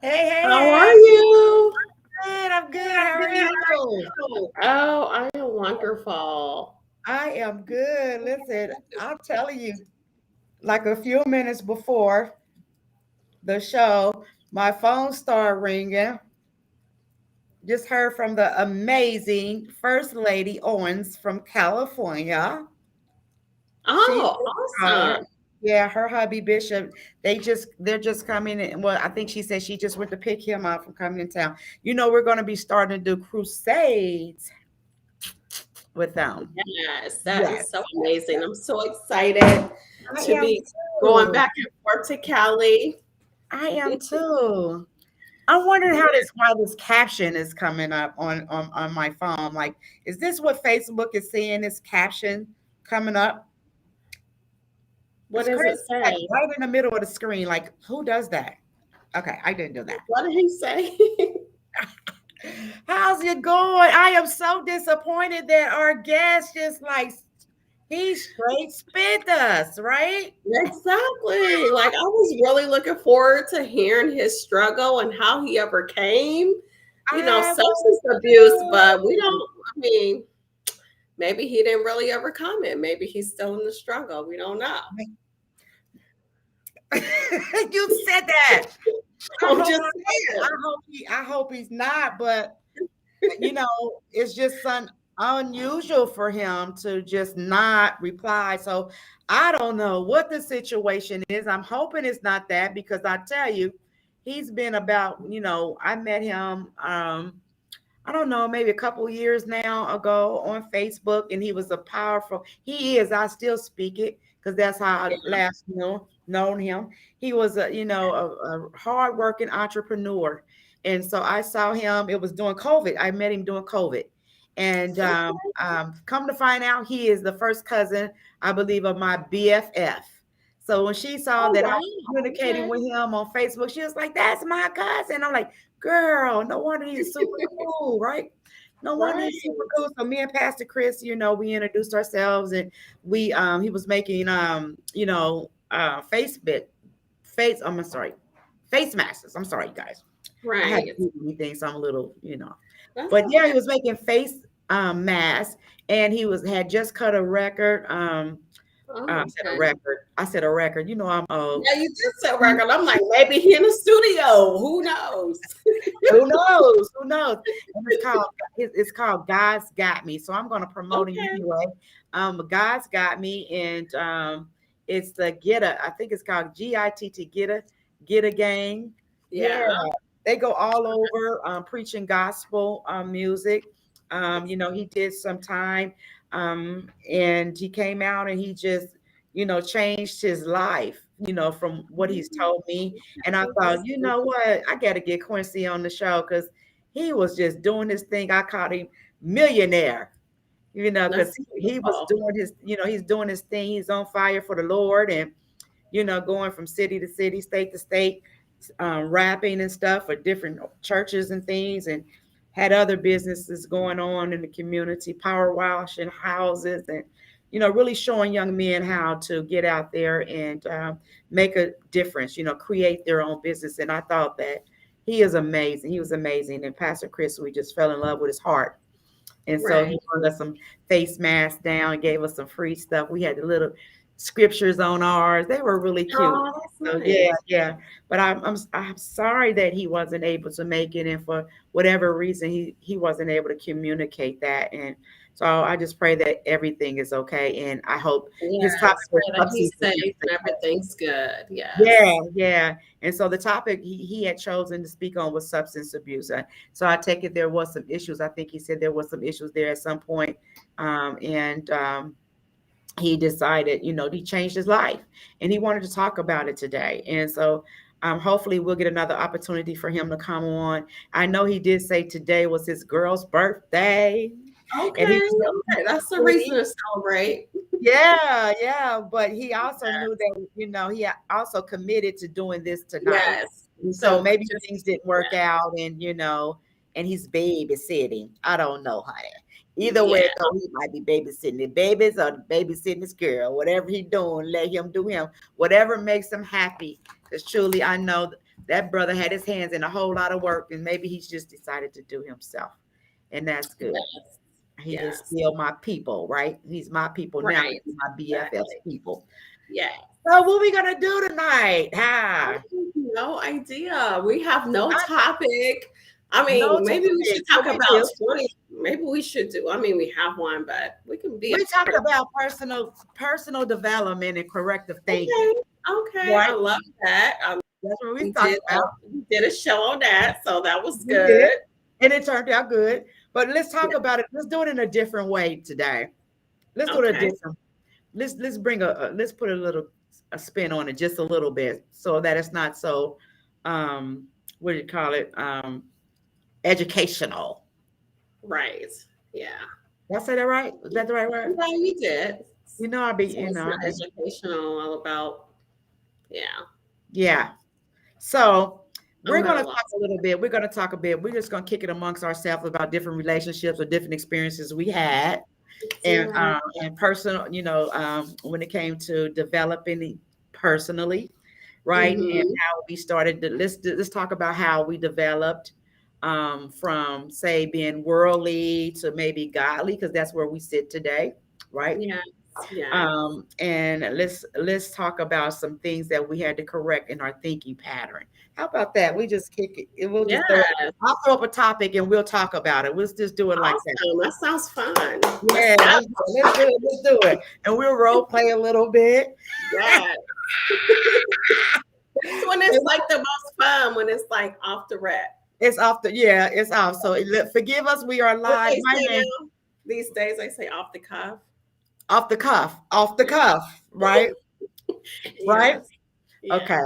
Hey, How hey, are hey. you? I'm good. How are you? Oh, I am wonderful. I am good. Listen, I'm telling you, like a few minutes before the show, my phone started ringing. Just heard from the amazing First Lady Owens from California. She, Oh, uh, awesome. yeah, her hubby Bishop. They're just coming in. Well, I think she said she just went to pick him up from coming in town. We're going to be starting to do crusades with them. Yes, that Yes, is so yes, amazing. I'm so excited I to am be going too. back and forth to Cali. I am too. I'm wondering Yeah. why this caption is coming up on my phone. Like, is this what Facebook is seeing? This caption coming up? What It's does crazy. it It's like say? right in the middle of the screen. Like, who does that? Okay, I didn't do that. What did he say? How's it going? I am so disappointed that our guest just like he straight spit us, right? Exactly. Like I was really looking forward to hearing his struggle and how he overcame, I was substance abuse, but we too. don't, I mean, maybe he didn't really overcome it. Maybe he's still in the struggle. We don't know. You said that. I I'm hope just not. saying. I hope he's not, but it's just unusual for him to just not reply. So I don't know what the situation is. I'm hoping it's not that because I tell you, he's been about, I met him I don't know, maybe a couple years now ago on Facebook, and he was a powerful. He is. I still speak it because that's how I last known him. He was a hardworking entrepreneur, and so I saw him. It was during COVID. I met him during COVID, and come to find out, he is the first cousin, I believe, of my BFF. So when she saw Oh that I wow. was communicating Okay. with him on Facebook, she was like, "That's my cousin." I'm like, girl, no wonder he's super cool, right? No wonder Right. he's super cool. So me and Pastor Chris, we introduced ourselves and we he was making I'm sorry, face masks. I'm sorry, you guys. I had Right. to do anything, so I'm a little. That's But yeah, okay. he was making face masks and had just cut a record. I Oh, said a okay. record. I said a record. I'm old. Yeah, you did say record. I'm like, maybe he in the studio. Who knows? Who knows? Who knows? And it's called God's Got Me. So I'm going to promote him Okay. anyway. God's Got Me, and it's the Gitta. I think it's called GITT Gitta Gang. Yeah, Yeah. they go all over preaching gospel music. He did some time, and he came out and he just changed his life. From what he's told me, and I thought, you know what? I got to get Quincy on the show because he was just doing his thing. I called him millionaire, That's because he was beautiful. doing he's doing his thing. He's on fire for the Lord and, going from city to city, state to state, rapping and stuff for different churches and things and had other businesses going on in the community, power washing houses and, really showing young men how to get out there and make a difference, create their own business. And I thought that he is amazing. He was amazing. And Pastor Chris, we just fell in love with his heart. And so he Right. brought us some face masks down and gave us some free stuff. We had the little scriptures on ours. They were really cute. Oh, that's So nice. yeah. But I'm sorry that he wasn't able to make it, and for whatever reason he wasn't able to communicate that. And so I just pray that everything is okay. And I hope his topic Yes, was pray that he's substance abuse. safe and everything's good. Yeah, Yes. yeah. And so the topic he had chosen to speak on was substance abuse. So I take it there was some issues. I think he said there was some issues there at some point. And he decided, he changed his life and he wanted to talk about it today. And so hopefully we'll get another opportunity for him to come on. I know he did say today was his girl's birthday. And Okay. Okay. That's the reason to celebrate. yeah, but he also knew that, he also committed to doing this tonight. Yes. And so So maybe just things didn't work out and he's babysitting. I don't know, honey. Either way yeah. it goes, he might be babysitting the babies or babysitting his girl. Whatever he doing, let him do him. Whatever makes him happy. Because truly, I know that brother had his hands in a whole lot of work and maybe he's just decided to do himself. And that's good. Yes. He is Yes. still my people, right? He's my people now. Right. He's my BFF's Exactly. people. Yeah. So what we gonna do tonight? I have no idea. We have no topic. I mean, No maybe we topic. should talk So we about do. 20. Maybe we should do. I mean, we have one, but we can be. We talk about personal development and corrective thinking. Okay. Right? I love that. That's what we We talk did, about. we did a show on that, so that was We good. did, and it turned out good. But let's talk about it. Let's do it in a different way today. Let's do it a Okay. different. Let's bring let's put a spin on it just a little bit so that it's not so what do you call it? Educational. Right. Yeah. Did I say that right? Is that the right word? Yeah, you did. I be, So it's not educational, all about, yeah. Yeah. So we're I'm going at to a talk a little bit. We're going to talk a bit. We're just going to kick it amongst ourselves about different relationships or different experiences we had and personal, when it came to developing personally, right? And Mhm. how we started to, let's talk about how we developed from say being worldly to maybe godly, because that's where we sit today, right? Yes. Yeah. And let's talk about some things that we had to correct in our thinking pattern. How about that? We just kick it. We'll just throw it. Yes. I'll throw up a topic and we'll talk about it. We'll just do it like that. Awesome. That sounds fun. Yeah, let's do it. Let's do it. And we'll role play a little bit. Yes. That's when it's like the most fun, when it's like off the rep. It's off it's off. So forgive us, we are What live. they My say name, now, these days, they say off the cuff. off the cuff, right? Right? Yes. Yeah. Okay.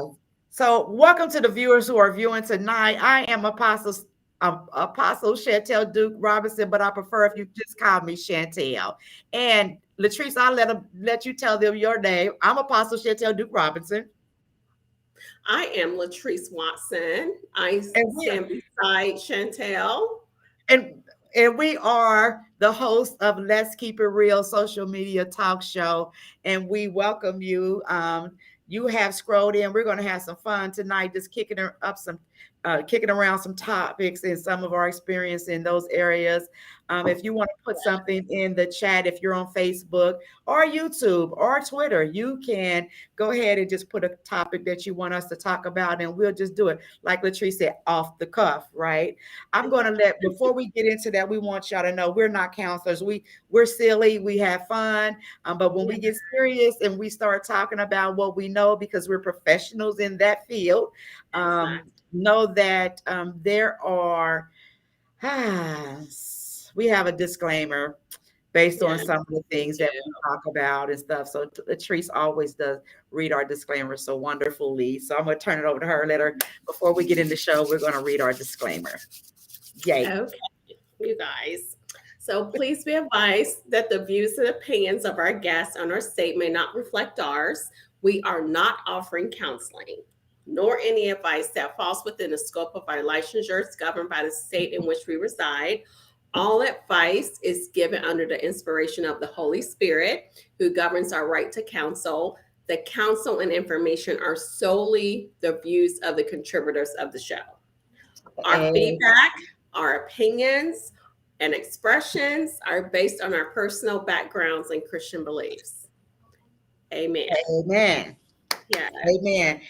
So welcome to the viewers who are viewing tonight. I am Apostle Chantel Duke Robinson, but I prefer if you just call me Chantel. And Latrice, I'll let you tell them your name. I'm Apostle Chantel Duke Robinson. I am Latrice Watson. I stand beside Chantel. And we are the host of Let's Keep It Real social media talk show. And we welcome you. You have scrolled in. We're going to have some fun tonight, just kicking around some topics and some of our experience in those areas. If you want to put something in the chat, if you're on Facebook or YouTube or Twitter, you can go ahead and just put a topic that you want us to talk about, and we'll just do it. Like Latrice said, off the cuff, right? I'm going to before we get into that, we want y'all to know we're not counselors. We're silly. We have fun. But when we get serious and we start talking about what we know, because we're professionals in that field, know that there are, we have a disclaimer based on some of the things that we talk about and stuff. So Latrice always does read our disclaimer so wonderfully. So I'm going to turn it over to her. Before we get in the show, we're going to read our disclaimer. Yay. Okay, you guys. So please be advised that the views and opinions of our guests on our state may not reflect ours. We are not offering counseling, nor any advice that falls within the scope of our licensures governed by the state in which we reside. All advice is given under the inspiration of the Holy Spirit, who governs our right to counsel. The counsel and information are solely the views of the contributors of the show. Our feedback, our opinions, and expressions are based on our personal backgrounds and Christian beliefs. Amen. Amen. Yeah. Amen.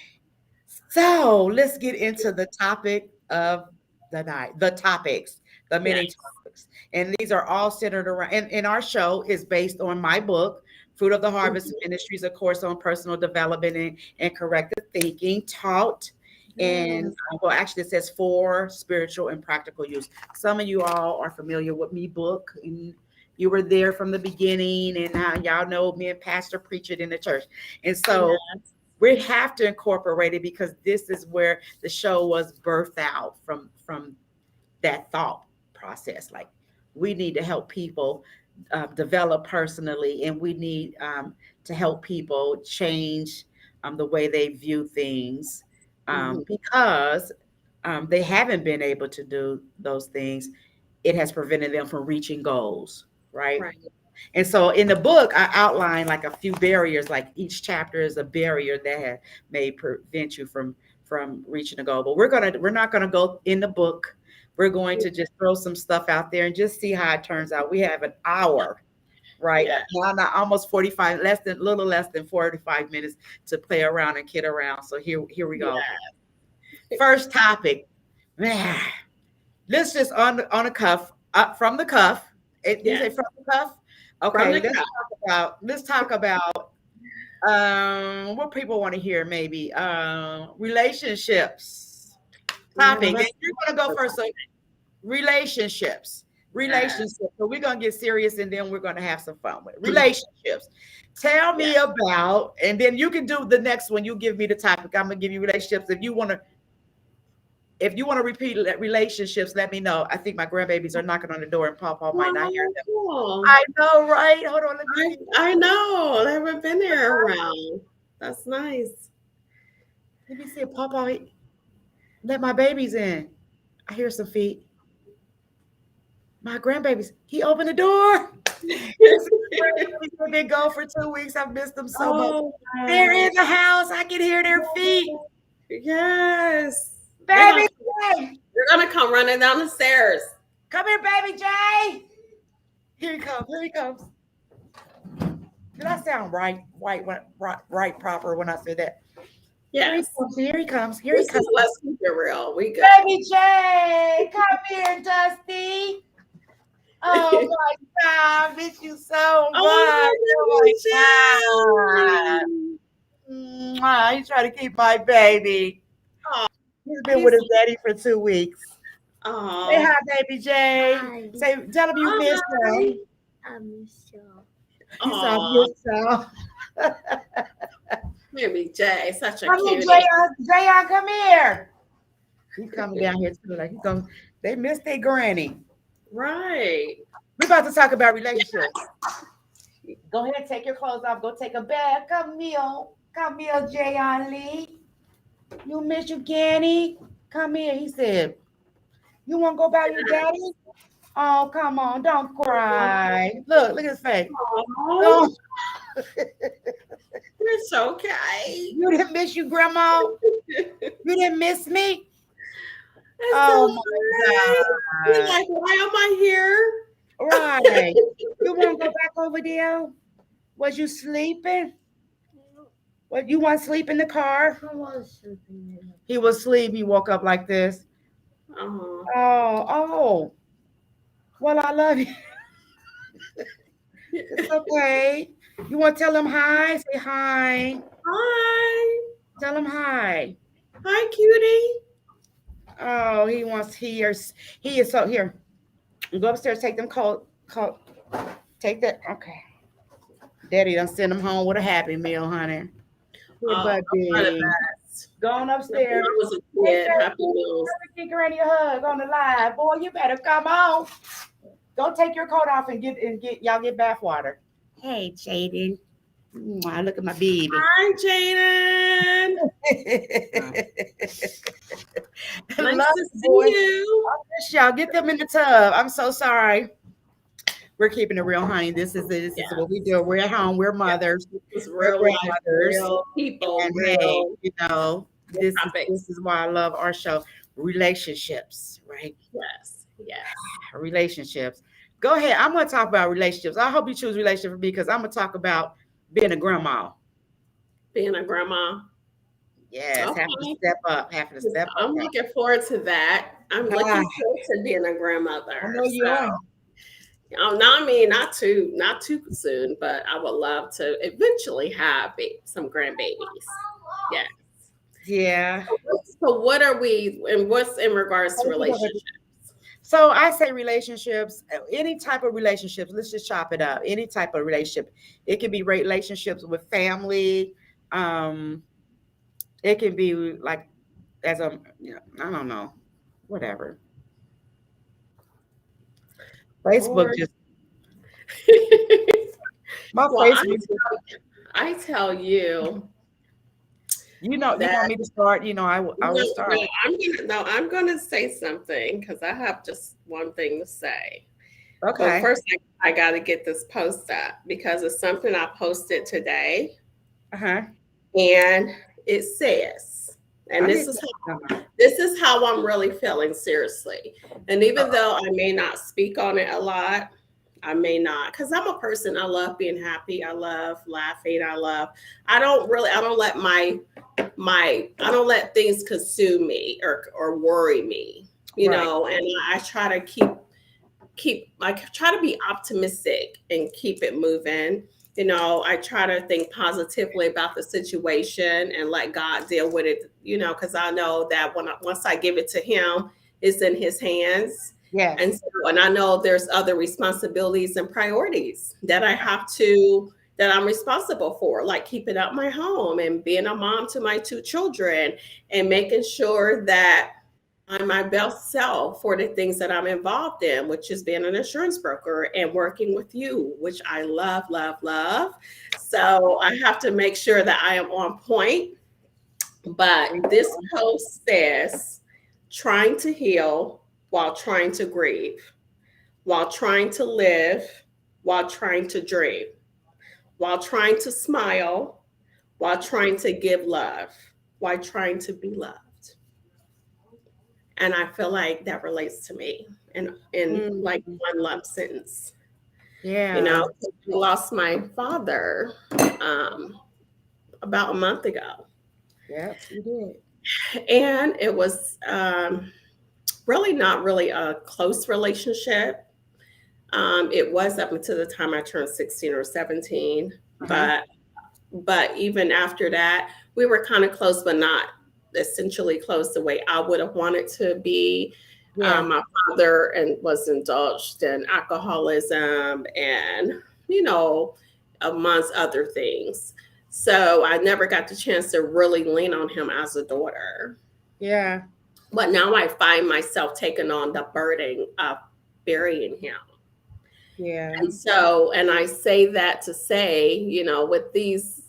So let's get into the topic of the night, the topics, the many Yes. topics. And these are all centered around, and our show is based on my book, Fruit of the Harvest Mhm. Ministries, a course on personal development and corrective thinking taught. And Yes. well, actually, it says for spiritual and practical use. Some of you all are familiar with me book, and you were there from the beginning, and now y'all know me and Pastor preach it in the church. And so Yes. we have to incorporate it because this is where the show was birthed out from that thought process. Like we need to help people develop personally, and we need to help people change the way they view things Mhm. because they haven't been able to do those things. It has prevented them from reaching goals, right? Right. And so in the book, I outline like a few barriers, like each chapter is a barrier that may prevent you from reaching a goal. But we're not gonna go in the book. We're going to just throw some stuff out there and just see how it turns out. We have an hour, right? Yeah. Now, not almost 45, little less than 45 minutes to play around and kid around. So here we go. Yeah. First topic. Man, let's just on a cuff, up from the cuff. You say Yes. from the cuff? From Okay, the cup. let's talk about what people want to hear, maybe relationships topic. And you're gonna go first. So relationships. Relationships. So we're gonna get serious and then we're gonna have some fun with it. Relationships. Tell me Yeah. about, and then you can do the next one. You give me the topic. I'm gonna give you relationships. If you want to repeat relationships, let me know. I think my grandbabies are knocking on the door and Paw might not hear Oh, them. cool. I know, right? Hold on, let me see. I know. I haven't been there around. That's nice. Let me see if Paw let my babies in. I hear some feet. My grandbabies. He opened the door. They've been gone for 2 weeks. I've missed them so much. Oh, They're wow. in the house. I can hear their feet. Yes. Baby Jay. They're gonna come running down the stairs. Come here, baby Jay. Here he comes. Here he comes. Did I sound right, proper when I said that? Yes. Here he comes. Here he This comes. is Let's Keep It Real. We good. Baby Jay, come here, Dusty. Oh my God, I miss you so much. Oh, God. Mwah, he's trying to keep my baby. Aw. He's been with his daddy for 2 weeks. Say Oh, hi, baby Jay. Hi. Tell him you miss him. I miss you. He said, I oh, miss him. baby Jay, such a Come here, cutie. Jayon, come here. He's coming down here too. Like they miss their granny. Right. We're about to talk about relationships. Go ahead, take your clothes off. Go take a bath. Come here, Jayon Lee. You miss your granny? Come here. He said, you want to go by your daddy? Oh, come on. Don't cry. Look at his face. Oh, Don't. it's okay. You didn't miss you, Grandma? You didn't miss me? It's Oh, okay. You're my God. like, why am I here? Right. You want to go back over there? Was you sleeping? What, you want to sleep in the car? I was sleeping in. He was asleep. He woke up like this. Uh-huh. Oh. Well, I love you. It's okay. You want to tell him hi? Say hi. Hi. Tell him hi. Hi, cutie. Oh, he is so here. Go upstairs, take them take that. Okay. Daddy done send him home with a Happy Meal, honey. Here, Oh, buddy. the best. Going When upstairs. I was a kid, Happy Meals. Give Granny a hug on the live. Boy, you better come on. Don't take your coat off and get y'all get bath water. Hey, Jaden. Look at my baby. Hi, Jaden. Nice to see you. Y'all get them in the tub. I'm so sorry. We're keeping it real, honey. This is what we do. We're at home. We're mothers. It's We're real life, grandmothers. real people, And real hey, topics. this is why I love our show. Relationships, right? Yes. Relationships. Go ahead. I'm going to talk about relationships. I hope you choose relationship for me because I'm going to talk about being a grandma. being a grandma. Yes, having to Okay. step up, having to step up. I'm looking forward to that. I'm looking Ah, forward to being a I grandmother. know you So, are. not I mean, not too soon, but I would love to eventually have some grandbabies. Yeah. Yeah. So what are we, and what's in regards to relationships? So I say relationships, any type of relationships, let's just chop it up. Any type of relationship. It can be relationships with family. Um, it can be like as a, I don't know, whatever. Facebook Or just my well, Facebook. I tell you You that want me to start? I will start. I'm gonna say something because I have just one thing to say. But Okay. first, I got to get this post up because it's something I posted today, Uh-huh. and it says, and I need to. this is how I'm really feeling seriously. And even though I may not speak on it a lot, I may not, because I'm a person, I love being happy. I love laughing. I don't let I don't let things consume me or worry me, Right. and I try to I try to be optimistic and keep it moving. I try to think positively about the situation and let God deal with it, because I know that once I give it to him, it's in his hands. Yes. And I know there's other responsibilities and priorities that I'm responsible for, like keeping up my home and being a mom to my 2 children and making sure that I'm my best self for the things that I'm involved in, which is being an insurance broker and working with you, which I love, love, love. So I have to make sure that I am on point. But this post says, trying to heal while trying to grieve, while trying to live, while trying to dream, while trying to smile, while trying to give love, while trying to be loved. And I feel like that relates to me in like one lump sentence. Yeah. I lost my father about a month ago. Yep, you did. And it was really not really a close relationship. It was up until the time I turned 16 or 17. Uh-huh. But even after that, we were kind of close, but not essentially close the way I would have wanted to be. Yeah. My father was indulged in alcoholism and, amongst other things. So I never got the chance to really lean on him as a daughter. Yeah. But now I find myself taking on the burden of burying him. Yeah. And I say that to say, with this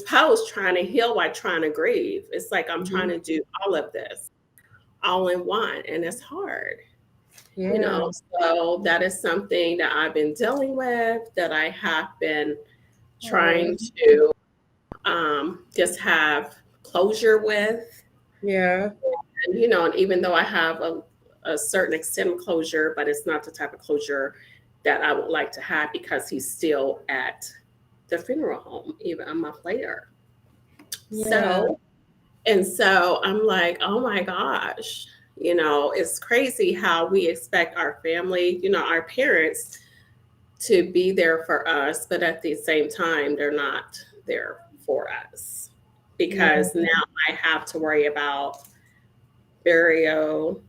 post, trying to heal while trying to grieve. It's like I'm trying to do all of this all in one, and it's hard. Yeah. So that is something that I've been dealing with, that I have been trying to just have closure with. Yeah. And even though I have a certain extent of closure, but it's not the type of closure that I would like to have because he's still at the funeral home even a month later. Yeah. So I'm like, oh my gosh, it's crazy how we expect our family, our parents to be there for us, but at the same time, they're not there for us because now I have to worry about burial,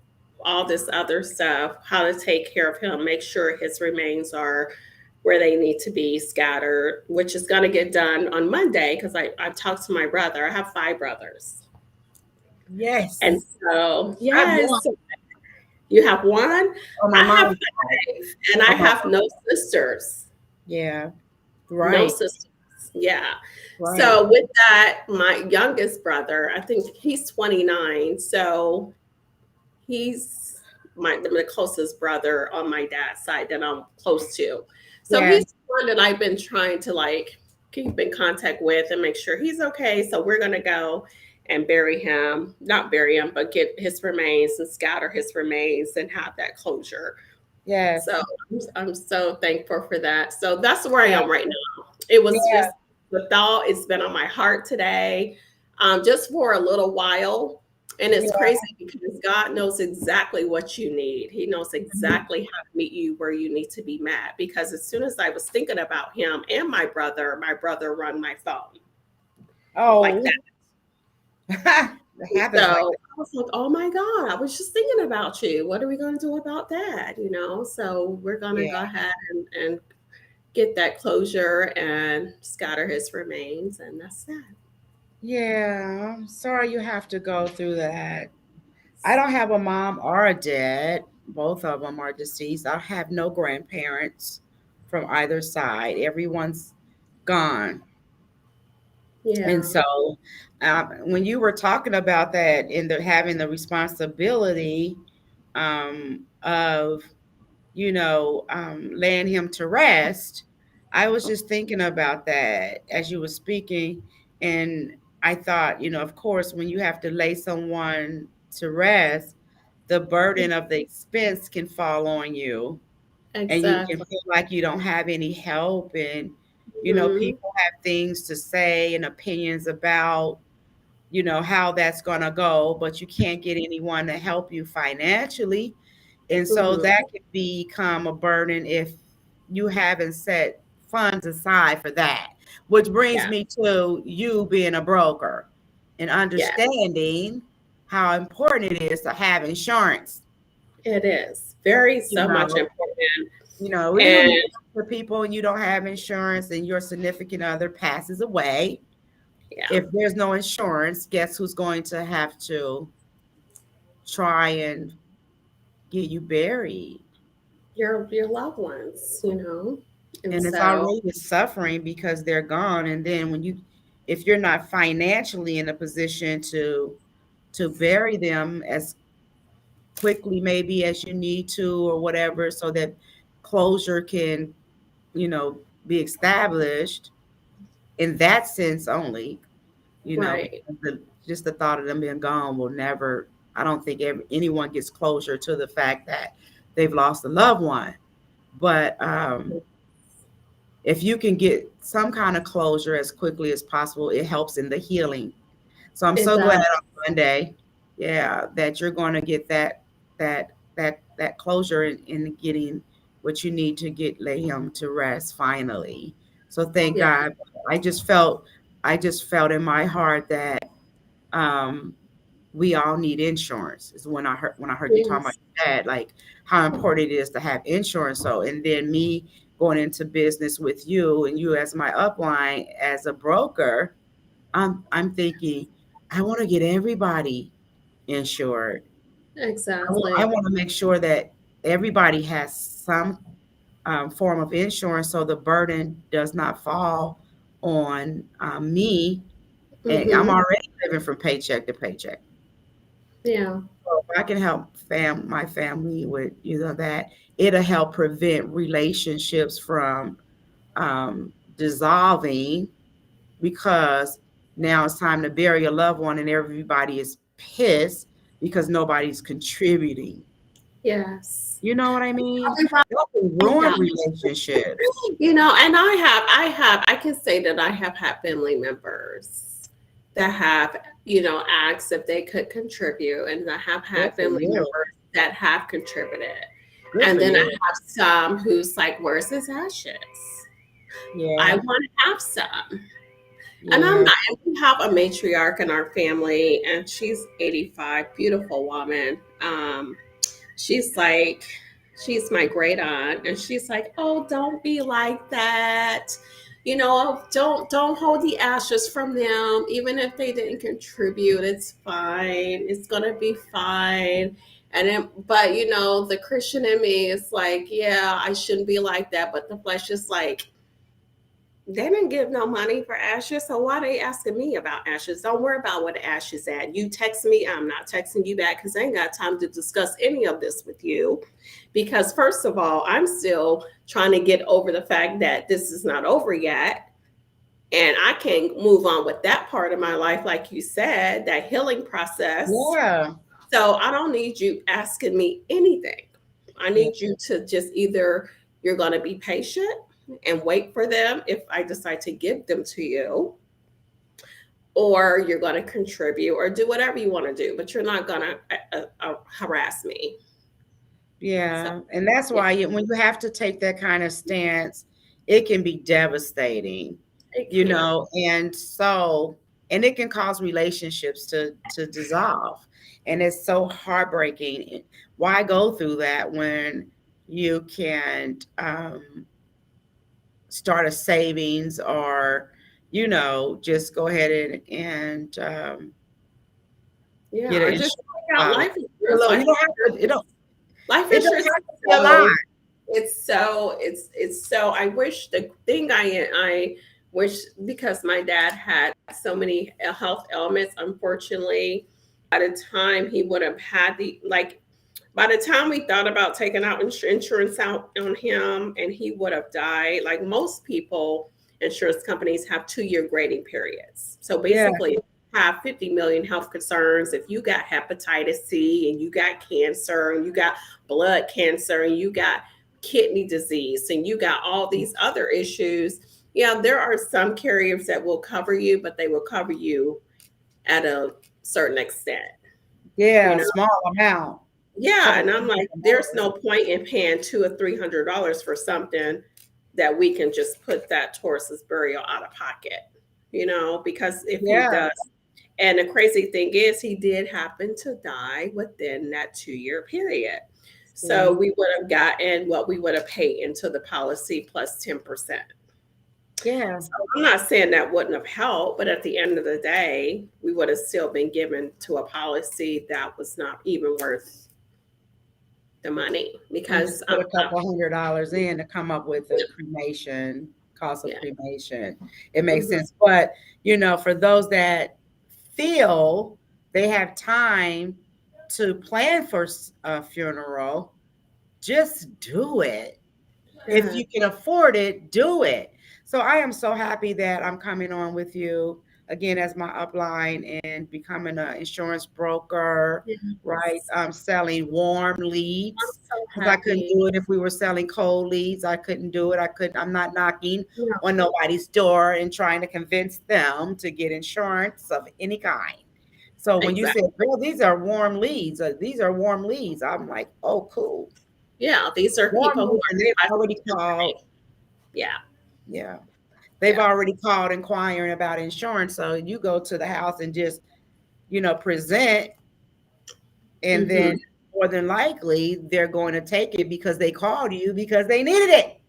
all this other stuff, how to take care of him, make sure his remains are where they need to be scattered, which is going to get done on Monday because I talked to my brother. I have 5 brothers. Yes. And so, yes, you have 1? Oh, I have 5, and I have no sisters. Yeah. Right. No sisters. Yeah. Right. So with that, my youngest brother, I think he's 29. So he's the closest brother on my dad's side that I'm close to. So he's one that I've been trying to keep in contact with and make sure he's okay. So we're going to go and not bury him, but get his remains and scatter his remains and have that closure. Yes. So I'm so thankful for that. So that's where I am right now. It was just the thought. It's been on my heart today, just for a little while. And it's Yeah. crazy because God knows exactly what you need. He knows exactly how to meet you where you need to be met. Because as soon as I was thinking about him and my brother run my phone Oh, like that. It happens So like I was like, oh my God, I was just thinking about you. What are we going to do about that? So we're going to Yeah. go ahead and get that closure and scatter his remains. And that's that. Yeah, I'm sorry you have to go through that. I don't have a mom or a dad. Both of them are deceased. I have no grandparents from either side. Everyone's gone. And Yeah. so, when you were talking about that and having the responsibility of, laying him to rest, I was just thinking about that as you were speaking. And I thought, of course, when you have to lay someone to rest, the burden of the expense can fall on you, and you can Exactly. feel like you don't have any help. And, Mhm. people have things to say and opinions about, how that's going to go, but you can't get anyone to help you financially. And so Mhm. that can become a burden if you haven't set funds aside for that, which brings Yeah. me to you being a broker and Yeah. understanding how important it is to have insurance. It is very You so much know, important. Even when And you for people and you don't have insurance and your significant other passes away, yeah, if there's no insurance, guess who's going to have to try and get you buried? your loved ones. And And it's so already suffering because they're gone. And then if you're not financially in a position to bury them as quickly maybe as you need to or whatever, so that closure can, be established in that sense only, right. because just the thought of them being gone will never, I don't think anyone gets closure to the fact that they've lost a loved one. But if you can get some kind of closure as quickly as possible, it helps in the healing. So I'm It so glad does. on Monday, yeah, that you're going to get that closure in getting what you need to lay him to rest finally. So thank Yeah. God. I just felt I just felt in my heart that um we all need insurance. Is when I heard you talking about Yes. your dad, like how important it is to have insurance. So, and then me going into business with you and you as my upline as a broker, I'm thinking I want to get everybody insured. I Exactly. want to make sure that everybody has some form of insurance, so the burden does not fall on me. And I'm Mhm. already living from paycheck to paycheck. Yeah. So if I can help my family with that, it'll help prevent relationships from dissolving, because now it's time to bury a loved one and everybody is pissed because nobody's contributing. Yes. You know what I mean? Everybody That can ruin does. relationships. And I can say that I have had family members that have, asked if they could contribute, and I have Good had for family you. members that have contributed. Good And for then I you. have some who's like, where's his ashes? I Yeah. want to have some. And I'm Yeah. not, and we have a matriarch in our family, and she's 85, beautiful woman. She's like, she's my great aunt, and she's like, oh, don't be like that. Don't hold the ashes from them, even if they didn't contribute. It's fine. It's gonna be fine. But the Christian in me is like, yeah, I shouldn't be like that. But the flesh is like, they didn't give no money for ashes, so why they asking me about ashes? Don't worry about what the ashes at. You text me, I'm not texting you back because I ain't got time to discuss any of this with you. Because first of all, I'm still trying to get over the fact that this is not over yet. And I can't move on with that part of my life, like you said, that healing process. Yeah. So I don't need you asking me anything. I Yeah. need you to just either you're going to be patient and wait for them if I decide to give them to you, or you're going to contribute or do whatever you want to do, but you're not going to harass me. Yeah. So, And that's yeah, why when you have to take that kind of stance, it can be devastating, it you can. know, and it can cause relationships to dissolve. And it's so heartbreaking. Why go through that when you can start a savings or, just go ahead and Yeah, get an or just insurance take out policy. life insurance. You don't have to, Life it don't insurance have is to be a lot. it's so I wish the thing I wish, because my dad had so many health ailments, unfortunately, by the time he would have had by the time we thought about taking out insurance out on him and he would have died, like most people, insurance companies have 2-year grading periods. So Yeah. basically, have 50 million health concerns. If you got hepatitis C and you got cancer and you got blood cancer and you got kidney disease and you got all these other issues, yeah, there are some carriers that will cover you, but they will cover you at a certain extent. Yeah, You a know, small amount. yeah, Couple and I'm like, there's no point in paying $200 or $300 for something that we can just put that towards his burial out of pocket. Because if he Yeah. does, and the crazy thing is, he did happen to die within that 2-year period. So we would have gotten what we would have paid into the policy plus 10%. Yeah. So I'm not saying that wouldn't have helped, but at the end of the day, we would have still been given to a policy that was not even worth the money, And just because put a couple $100 in to come up with a cremation, cost of yeah. cremation. It makes Mhm. sense. But, for those that feel they have time to plan for a funeral, just do it. If Yeah. you can afford it, do it. So I am so happy that I'm coming on with you again as my upline and becoming an insurance broker, right? Yes. I'm selling warm I'm leads so because I couldn't happy. do it if we were selling cold leads. I couldn't do it. I'm not knocking Yeah. on nobody's door and trying to convince them to get insurance of any kind. So when you said, Exactly. "Girl, these are warm leads," these are warm leads, I'm like, "Oh, cool." Yeah, these are Warm people who leads, are and they've already requesting. called. Yeah. Yeah. They've Yeah. already called inquiring about insurance. So you go to the house and just, present, and Hmm. then more than likely they're going to take it because they called you because they needed it.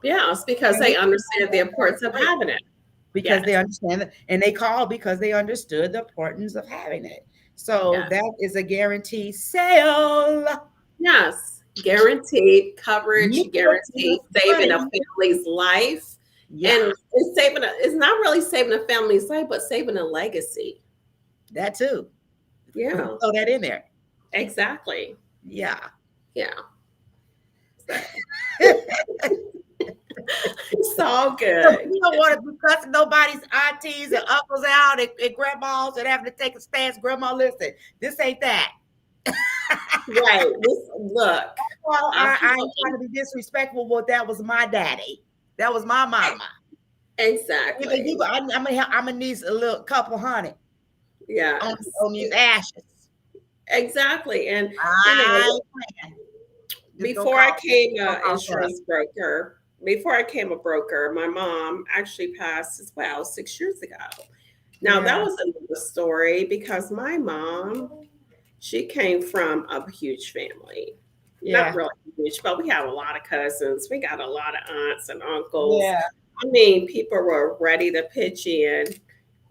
Yeah, it's because And they we understand the importance of having it. because they Yes. understand it, and they called because they understood the importance of having it. So Yes. that is a guaranteed sale. Yes. Guaranteed Me coverage, with guaranteed saving a money. family's life. Yeah, And it's not really saving a family's life, but saving a legacy. that too. Yeah, Throw that in there. exactly. Yeah. Yeah. So it's all good. You don't want to be cussing nobody's aunties and uncles out and grandmas and having to take a stance. Grandma, listen, this ain't that. Right. Look, Well, I'm I ain't trying to be disrespectful, but that was my daddy. That was my mama. exactly. I'm gonna need a little couple hundred Yes. on these ashes. Exactly. And I ain't playing. Just don't before I call came don't a call for us. insurance broker, before I came a broker, my mom actually passed as well 6 years ago. Now that Yeah, was another story because my mom, she came from a huge family. Not yeah, really huge, but we have a lot of cousins. We got a lot of aunts and uncles. yeah, I mean, people were ready to pitch in,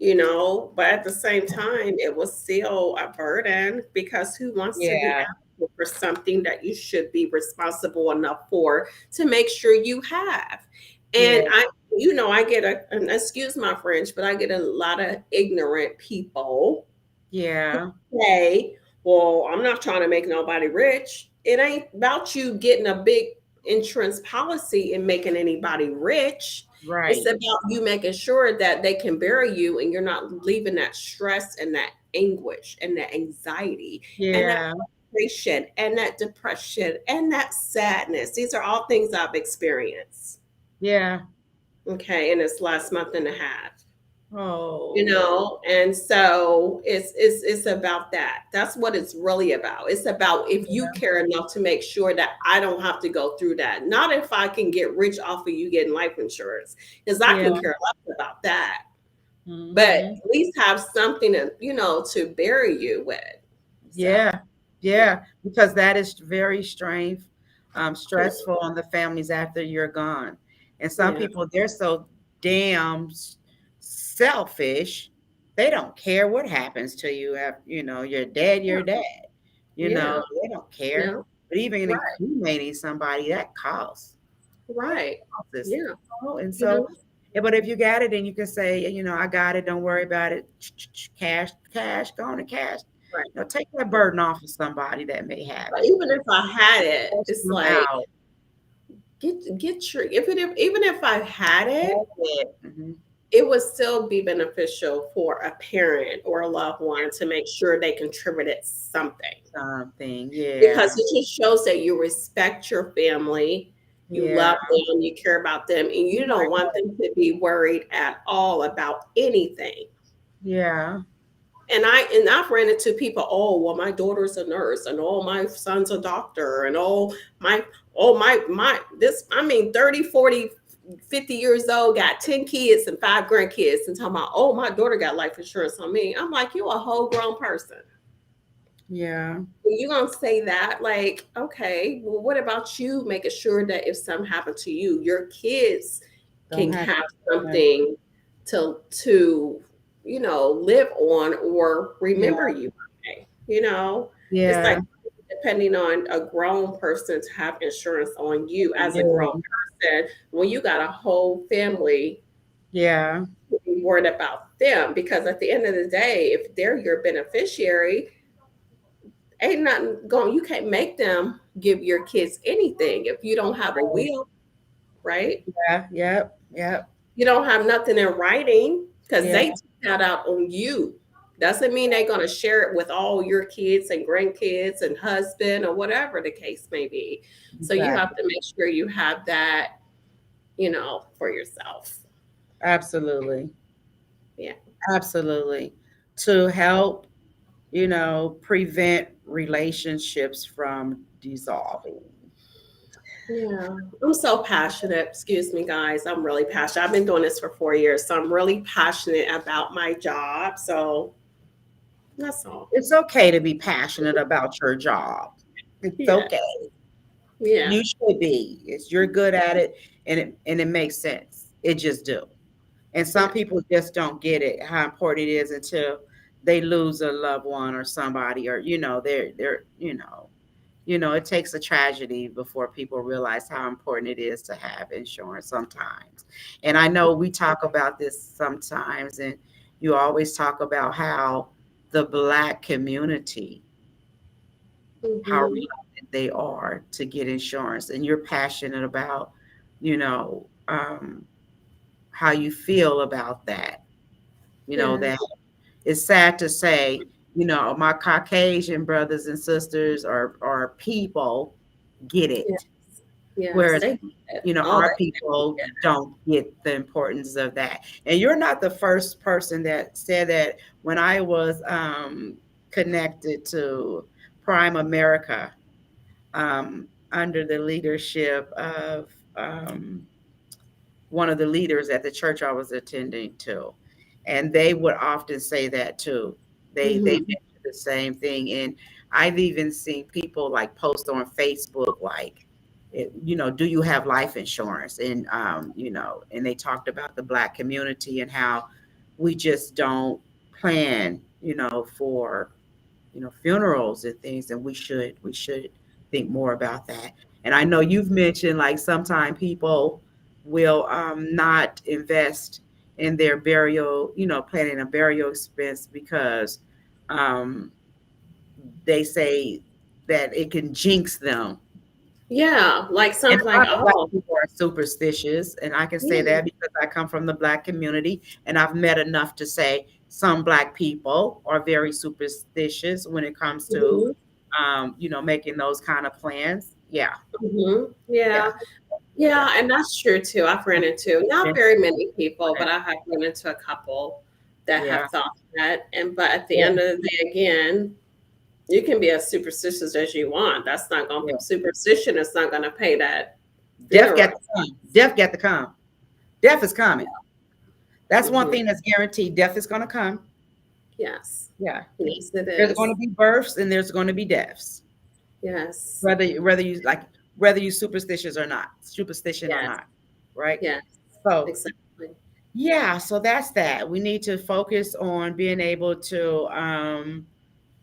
but at the same time, it was still a burden because who wants to be yeah, asking for something that you should be responsible enough for to make sure you have? yeah, And I get and excuse my French, but I get a lot of ignorant people yeah, say, well, I'm not trying to make nobody rich. It ain't about you getting a big insurance policy and making anybody rich. It's right. about you making sure that they can bury you and you're not leaving that stress and that anguish and that anxiety and that Yeah, frustration and that depression and that sadness. These are all things I've experienced. Yeah. Okay, in this last month and a half. Oh. You know, and so it's about that. That's what it's really about. It's about if you care enough to make sure that I don't have to go through that. Not if I can get rich off of you getting life insurance, because I Yeah. can care less about that. Mhm. But at least have something to, you know, to bury you with. So, Yeah. Yeah. Because that is very stressful on the families after you're gone. And some yeah, people, they're so damn selfish. They don't care what happens to you. You know, you're dead, yeah, you're dead. You yeah, know, they don't care. yeah, But even right, cremating somebody, that costs. That right. costs. Yeah, And you know, so, yeah, but if you got it and you can say, you know, I got it, don't worry about it. Cash, cash, go on and cash. right. You know, take that burden off of somebody that may have But it. even if I had it, Force it's them like out. get your even if I had it, Mhm. it would still be beneficial for a parent or a loved one to make sure they contributed something, Something, because yeah, it just shows that you respect your family, you yeah. love them, you care about them, and you don't want them to be worried at all about anything. Yeah, And I've ran into people, oh well, my daughter's a nurse, and oh my son's a doctor, and my this, I mean 30, 40, 50 years old, got 10 kids and 5 grandkids, and talking about, oh, my daughter got life insurance on me. I'm like, you a whole grown person. yeah. You gonna say that? Like, okay, well, what about you making sure that if something happened to you, your kids Don't can have have to. something to you know, live on or Yeah, remember you by, you know? It's like yeah. depending on a grown person to have insurance on you as a grown Yeah, person when you got a whole family yeah. to be worried about them, because at the end of the day, if they're your beneficiary, ain't nothing going, you can't make them give your kids anything if you don't have a will, right? Yeah, yep, yep. You don't have nothing in writing because Yeah, they took that out on you. Doesn't mean they're going to share it with all your kids and grandkids and husband or whatever the case may be. So you have exactly. to make sure you have that, you know, for yourself. Absolutely. Yeah. Absolutely. To help, you know, prevent relationships from dissolving. Yeah. I'm so passionate. Excuse me, guys. I'm really passionate. I've been doing this for 4 years. So I'm really passionate about my job. So that's all. It's okay to be passionate about your job. It's Yeah. okay. Yeah. You should be. It's you're good at it and it makes sense. It just do. And some Yeah. people just don't get it how important it is until they lose a loved one or somebody or they're it takes a tragedy before people realize how important it is to have insurance sometimes. And I know we talk about this sometimes and you always talk about how the Black community, how Hmm. reluctant they are to get insurance and you're passionate about you know how you feel about that, Yeah. that it's sad to say, my Caucasian brothers and sisters or people get Yeah. it, Yes. whereas They get it. Oh, our people they don't get the importance of that. And you're not the first person that said that. When I was connected to Prime America, under the leadership of one of the leaders at the church I was attending to, and they would often say that too. They Mhm. mention the same thing, and I've even seen people like post on Facebook like, do you have life insurance? And and they talked about the Black community and how we just don't plan, for funerals and things, and we should think more about that. And I know you've mentioned like sometimes people will not invest in their burial, planning a burial expense because um, they say that it can jinx them. Yeah, like And something a like, lot of Black oh, people are superstitious, and I can say yeah. that because I come from the Black community, and I've met enough to say some Black people are very superstitious when it comes to, Mhm. making those kind of plans. Yeah, Mhm. yeah, Yeah. Yeah, and that's true too. I've ran into Yeah. not very many people, but I have run into a couple that Yeah. have thought that. And but at the Yeah. end of the day, again, you can be as superstitious as you want. That's not going Yeah. to superstition is not going to pay that Death got funeral. to come. Death got to come. Death is coming. That's one Mhm. thing that's guaranteed. Death is going to come. Yes, Yeah. yes, it There's going to is. be births and there's going to be deaths. Yes, Whether you superstitious or not, superstition or yes, not, right? yes, So exactly. yeah, so that's that. We need to focus on being able to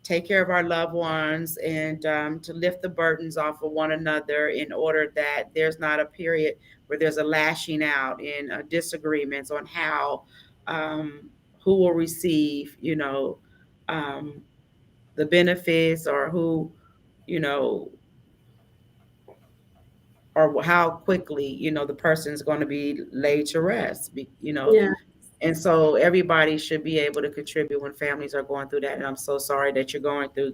take care of our loved ones and to lift the burdens off of one another in order that there's not a period where there's a lashing out and disagreements on how who will receive, um, the benefits or who, you know, or how quickly, the person's going to be laid to rest, Yeah, and so everybody should be able to contribute when families are going through that. And I'm so sorry that you went through,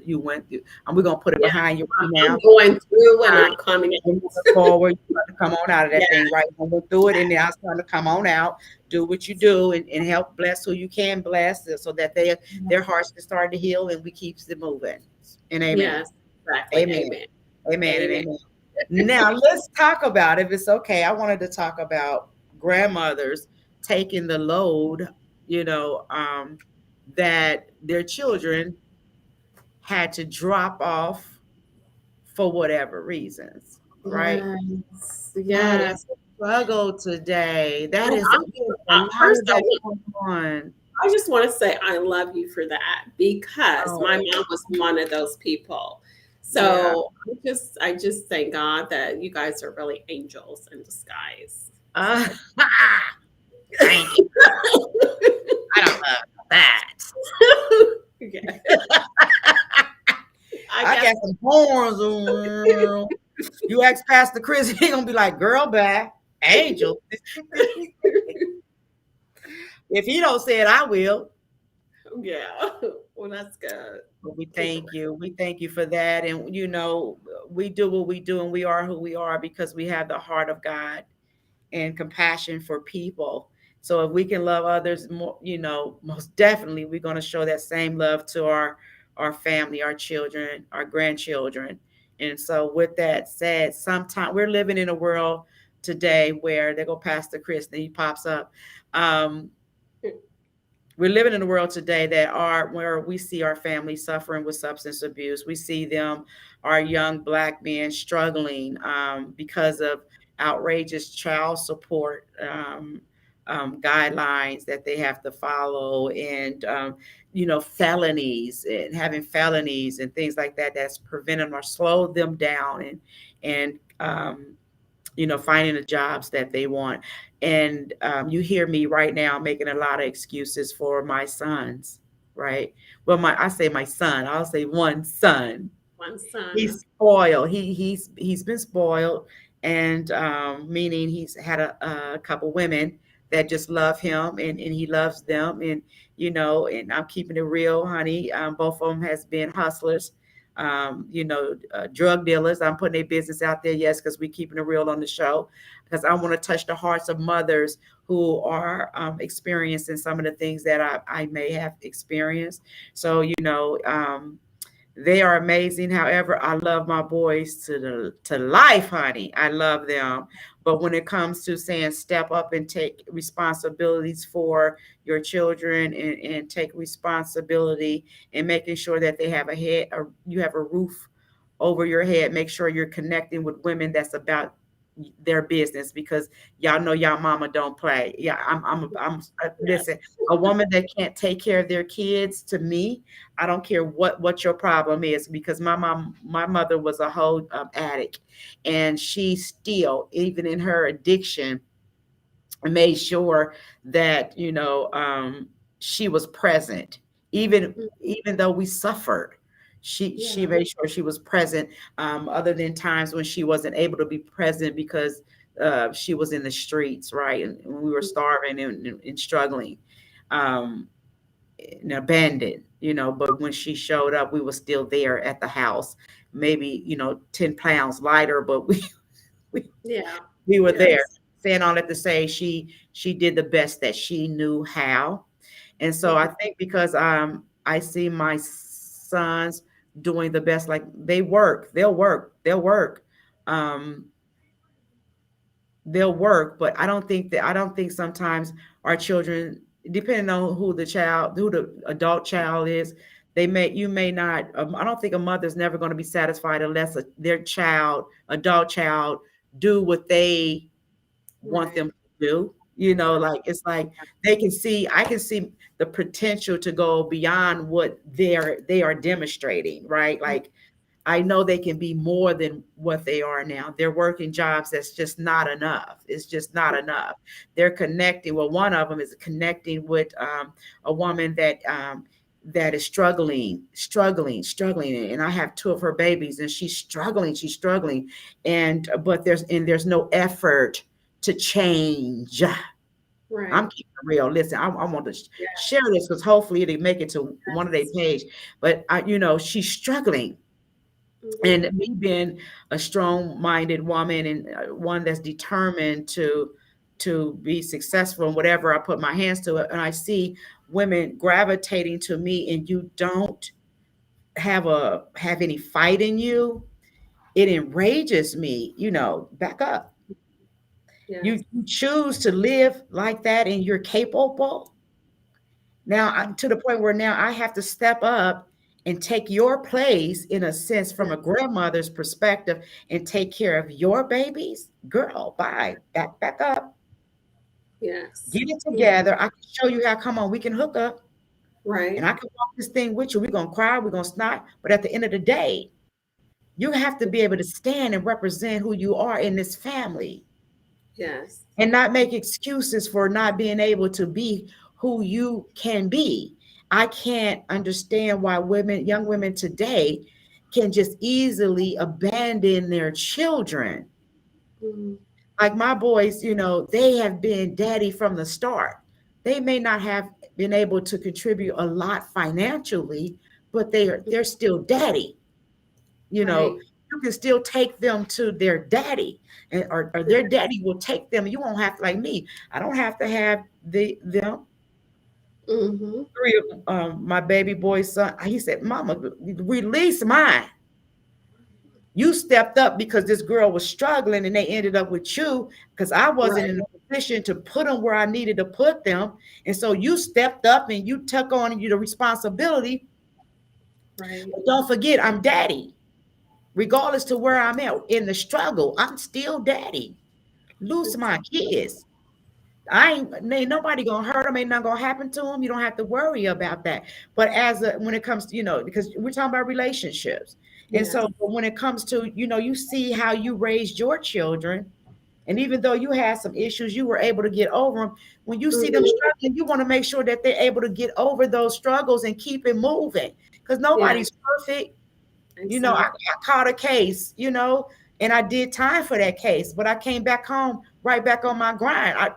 and we're going to put it yeah. behind you right I'm now. going through and Um, I'm coming and out. moving forward, you got to come on out of that Yeah, thing, right? We'll go through it, and now it's time to come on out, do what you do, and help bless who you can bless, so that their hearts can start to heal, and we keeps it moving. And amen. yes, exactly. Amen. Amen. Amen and Amen. amen. Now let's talk about, if it's okay, I wanted to talk about grandmothers taking the load, that their children had to drop off for whatever reasons, right? Yes, That is yes. a struggle today. That And is a lot first, of that going on. I just want to say I love you for that because my Oh, mom was one of those people. yeah. So I just thank God that you guys are really angels in disguise. Uh, thank you. I don't know that. Okay. I got some horns. You ask Pastor Chris, he gonna be like, "Girl, bye, angel." If he don't say it, I will. Yeah. Well, that's good. But we thank you. We thank you for that, and we do what we do, and we are who we are because we have the heart of God and compassion for people. So if we can love others more, most definitely we're going to show that same love to our family, our children, our grandchildren. And so with that said, sometimes we're living in a world today where they go Pastor Chris, and he pops up. Um, we're living in a world today where we see our families suffering with substance abuse. We see our young Black men struggling because of outrageous child support guidelines that they have to follow, and felonies and having felonies and things like that that's preventing or slow them down, and finding the jobs that they want. And you hear me right now making a lot of excuses for my sons, right? Well, I say my son, I'll say one son. One son. He's spoiled. He's been spoiled, and meaning he's had a couple women that just love him, and he loves them, and I'm keeping it real, honey. Both of them has been hustlers, drug dealers. I'm putting their business out there, yes, because we keeping it real on the show, because I want to touch the hearts of mothers who are experiencing some of the things that I may have experienced. So, they are amazing. However, I love my boys to life, honey. I love them. But when it comes to saying step up and take responsibilities for your children, and take responsibility and making sure that they have you have a roof over your head, make sure you're connecting with women that's about their business, because y'all know y'all mama don't play. Yeah, Yes. listen, a woman that can't take care of their kids, to me, I don't care what your problem is, because my mother was a whole addict, and she still, even in her addiction, made sure that she was present, even though we suffered. She Yeah. made sure she was present, other than times when she wasn't able to be present because she was in the streets, right, and we were starving and struggling, um, and abandoned, but when she showed up, we were still there at the house, maybe 10 pounds lighter, but we Yeah. We were there. Yes. Saying all that to say she did the best that she knew how. And so I think because I see my sons doing the best, like um, they'll work, but I don't think sometimes our children, depending on who the adult child is, you may not. I don't think a mother's never going to be satisfied unless their adult child, do what they want Right. them to do. Like it's like I can see the potential to go beyond what they are demonstrating, right? Like I know they can be more than what they are now. They're working jobs that's just not enough. It's just not enough. They're connecting. Well, one of them is connecting with a woman that is struggling. And I have two of her babies, and she's struggling. And but there's no effort to change. Right. I'm keeping it real. Listen, I want to Yeah. share this because hopefully it'll make it to one of their Yes. page. But she's struggling, Mhm. and me being a strong-minded woman and one that's determined to be successful in whatever I put my hands to, and I see women gravitating to me, and you don't have any fight in you, it enrages me. Back up. Yes. You choose to live like that, and you're capable. Now, to the point where now I have to step up and take your place, in a sense, from a Yes. grandmother's perspective, and take care of your babies. Girl, bye. Back up. Yes. Get it Mhm. together. I can show you how. Come on, we can hook up, and Right. I can walk this thing with you. We're gonna cry, we're gonna snot, but at the end of the day, you have to be able to stand and represent who you are in this family, Yes. and not make excuses for not being able to be who you can be. I can't understand why young women today can just easily abandon their children. Mhm. Like my boys, they have been daddy from the start. They may not have been able to contribute a lot financially, but they're still daddy. you know Right. you can still take them to their daddy, and or their daddy will take them. You won't have to, like me, I don't have to have them. Mhm. Three of my baby boy's son, he said, mama, release mine. You stepped up because this girl was struggling, and they ended up with you because I wasn't Right. in a position to put them where I needed to put them. And so you stepped up and you took on you the responsibility. Right. But don't forget, I'm daddy. Regardless to where I'm at in the struggle, I'm still daddy. Lose my Exactly. kids. Ain't nobody gonna hurt them. Ain't nothing gonna happen to them. You don't have to worry about that. But when it comes to, because we're talking about relationships. And Yes. so when it comes to, you see how you raised your children. And even though you had some issues, you were able to get over them. When you see them Mhm. struggling, you want to make sure that they're able to get over those struggles and keep it moving. Because Yes. nobody's perfect. I Exactly. caught a case, and I did time for that case, but I came back home right back on my grind.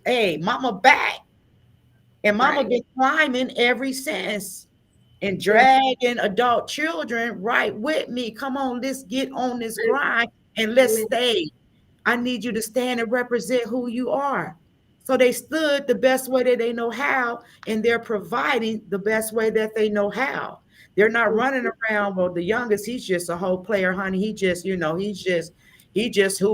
Hey, mama back, and mama Right. been climbing ever since, and Yes. dragging adult children right with me. Come on, let's get on this grind and let's Amen. stay. I need you to stand and represent who you are. So they stood the best way that they know how, and they're providing the best way that they know how. They're not running around. Well, the youngest, he's just a whole player, honey. He just who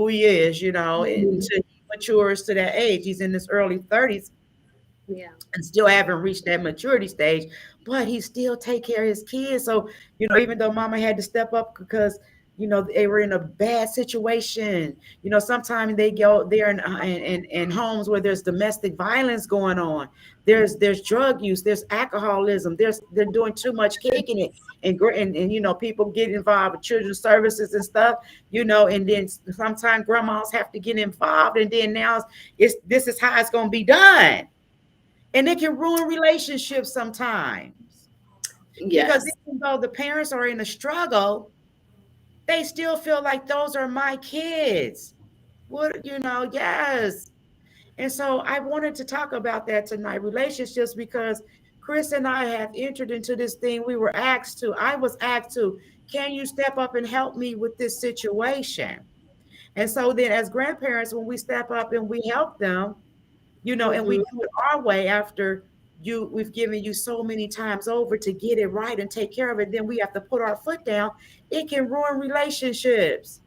he is, Mhm. until he matures to that age. He's in his early 30s Yeah. and still haven't reached that maturity stage, but he still take care of his kids. So, even though mama had to step up because, they were in a bad situation, sometimes they go there in homes where there's domestic violence going on. There's drug use, there's alcoholism, they're doing too much kicking it, and people get involved with children's services and stuff, and then sometimes grandmas have to get involved, and then now this is how it's going to be done, and it can ruin relationships sometimes, because Yes. even though the parents are in a struggle, they still feel like those are my kids. Yes. And so I wanted to talk about that tonight, relationships, because Chris and I have entered into this thing. I was asked to, can you step up and help me with this situation? And so then as grandparents, when we step up and we help them, and we Mhm. do it our way after we've given you so many times over to get it right and take care of it, then we have to put our foot down. It can ruin relationships.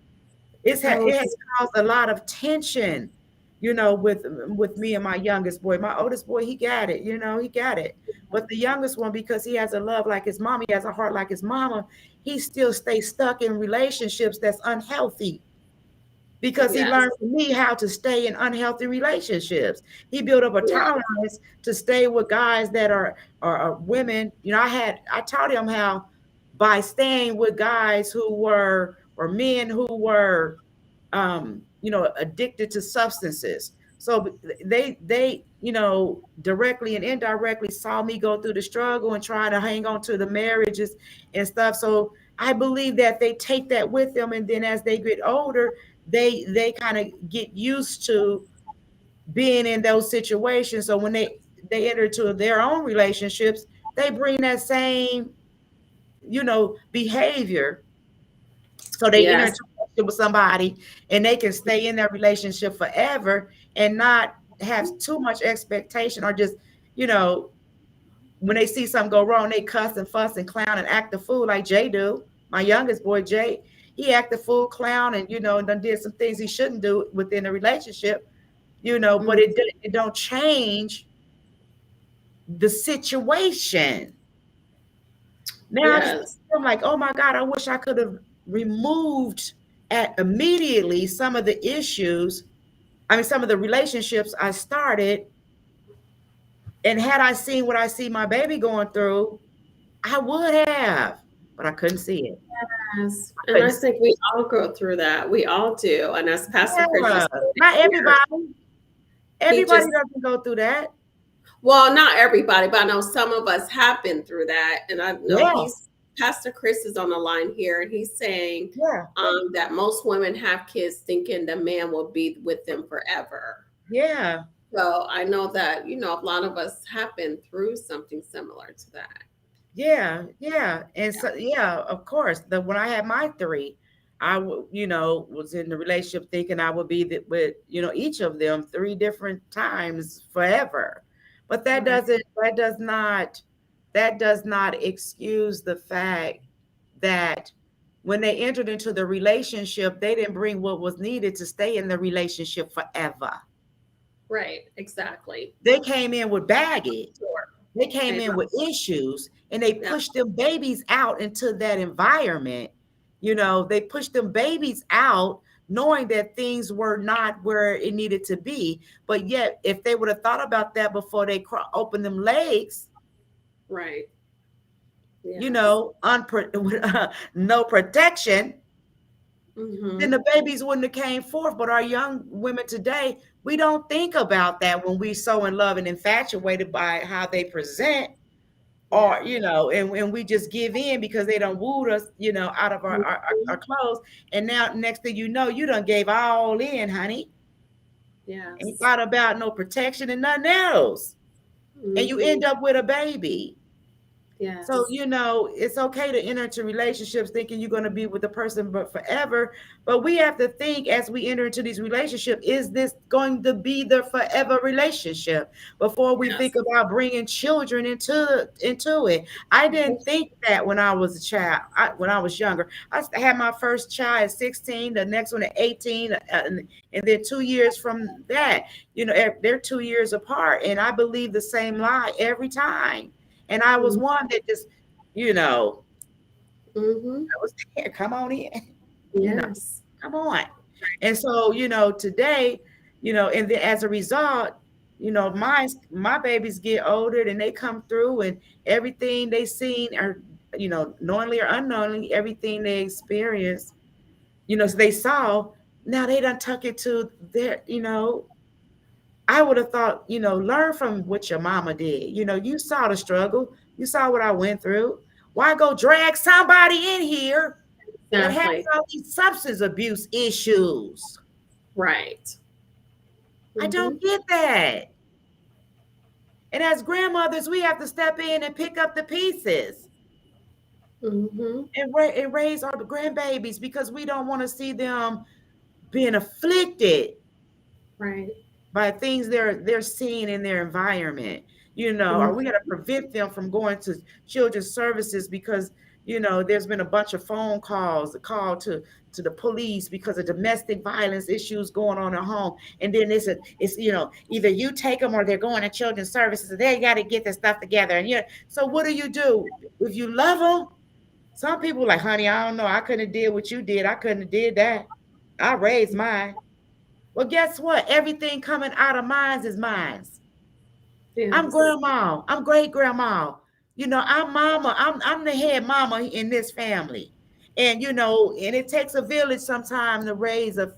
So It has caused a lot of tension, with me and my youngest boy. My oldest boy, he got it, he got it. But the youngest one, because he has a love like his mom, he has a heart like his mama, he still stays stuck in relationships that's unhealthy because he yes. learned from me how to stay in unhealthy relationships. He built up a Yeah. tolerance to stay with guys that are women. I taught him how, by staying with guys who were, or men who were, addicted to substances. So they directly and indirectly saw me go through the struggle and try to hang on to the marriages and stuff. So I believe that they take that with them, and then as they get older, they kind of get used to being in those situations. So when they enter into their own relationships, they bring that same behavior. So they enter Yes. into a relationship with somebody, and they can stay in that relationship forever and not have too much expectation, or just, when they see something go wrong, they cuss and fuss and clown and act the fool like Jay do. My youngest boy, Jay, he act the fool, clown, and done did some things he shouldn't do within the relationship, but Mhm. it don't change the situation. Now I just Yes. feel like, oh my God, I wish I could have removed at immediately some of the issues. I mean, some of the relationships I started, and had I seen what I see my baby going through, I would have, but I couldn't see it. Yes. I And couldn't I see think we all go through that. We all do. And as Pastor Chris Yeah, just said not here, everybody. he Everybody just, doesn't go through that. well, not everybody, but I know some of us have been through that. And I know Yeah, Pastor Chris is on the line here, and he's saying yeah, that most women have kids thinking the man will be with them forever. yeah, So I know that, a lot of us have been through something similar to that. yeah, yeah. And so, yeah, of course. When I had my three, was in the relationship thinking I would be with, each of them three different times forever. But Right. that does not excuse the fact that when they entered into the relationship, they didn't bring what was needed to stay in the relationship forever. Right. Exactly. They came in with baggage. Sure. They came in with Exactly. issues, and they Yeah. pushed them babies out into that environment. They pushed them babies out knowing that things were not where it needed to be. But yet, if they would have thought about that before they opened them legs, Right. Yes. no protection, then Mm-hmm. the babies wouldn't have came forth. But our young women today, we don't think about that when we so in love and infatuated by how they present, or Yeah. and we just give in because they don't wooed us, out of our Mhm. clothes. And now next thing you know, you done gave all in, honey. Ain't Yes. thought about no protection and nothing else. And you Mm-hmm. end up with a baby. So, Yes. it's okay to enter into relationships thinking you're going to be with the person but forever. But we have to think, as we enter into these relationships, is this going to be the forever relationship before we think Yes. about bringing children into it? I didn't think that when I was a child, when I was younger. I had my first child at 16, the next one at 18, and then 2 years from that. They're 2 years apart. And I believe the same lie every time. And I was one that just, Mm-hmm. I was there, come on in, you know, Yes. come on. And so, today, and then as a result, my babies get older and they come through, and everything they seen, or, knowingly or unknowingly, everything they experienced, so they saw, now they done tuck it to their, I would have thought, learn from what your mama did. You saw the struggle. You saw what I went through. Why go drag somebody in here that has Exactly. all these substance abuse issues? Right. I Mm-hmm. don't get that. And as grandmothers, we have to step in and pick up the pieces Mm-hmm. and raise our grandbabies, because we don't want to see them being afflicted Right. by things they're seeing in their environment. Are we going to prevent them from going to children's services because there's been a bunch of phone calls, a call to the police because of domestic violence issues going on at home, and then it's either you take them or they're going to children's services, and they got to get their stuff together. And so what do if you love them? Some people like, honey, I don't know, I couldn't have did what you did, I couldn't have did that, I raised mine. Well, guess what? Everything coming out of mine is mine. I'm Yes. grandma. I'm great grandma. I'm mama. I'm the head mama in this family. And and it takes a village sometime to raise a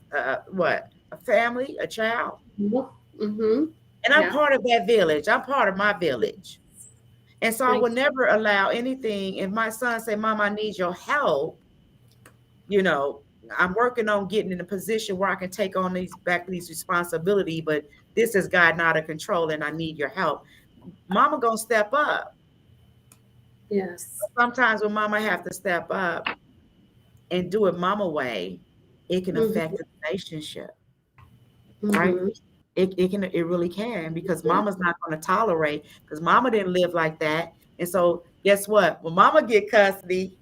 family, a child. Mm-hmm. And I'm Yeah. part of that village. I'm part of my village. And so I will never allow anything. If my son say, Mom, I need your help, I'm working on getting in a position where I can take on these responsibility, but this has gotten out of control and I need your help. Mama gonna step up. Yes. Sometimes when mama have to step up and do it mama way, it can affect the relationship, right? Mm-hmm. It really can, because mama's not going to tolerate, because mama didn't live like that. And so guess what? When mama get custody,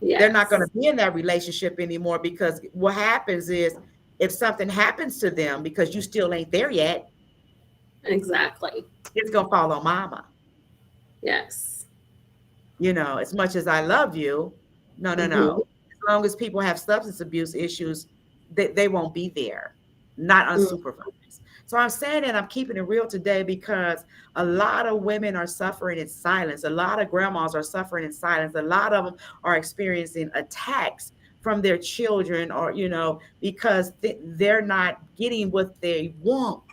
Yes. they're not going to be in that relationship anymore, because what happens is if something happens to them because you still ain't there yet, Exactly. it's going to fall on mama. Yes. As much as I love you, no. As long as people have substance abuse issues, they won't be there, not unsupervised. So I'm saying that I'm keeping it real today because a lot of women are suffering in silence. A lot of grandmas are suffering in silence. A lot of them are experiencing attacks from their children, or, because they're not getting what they want.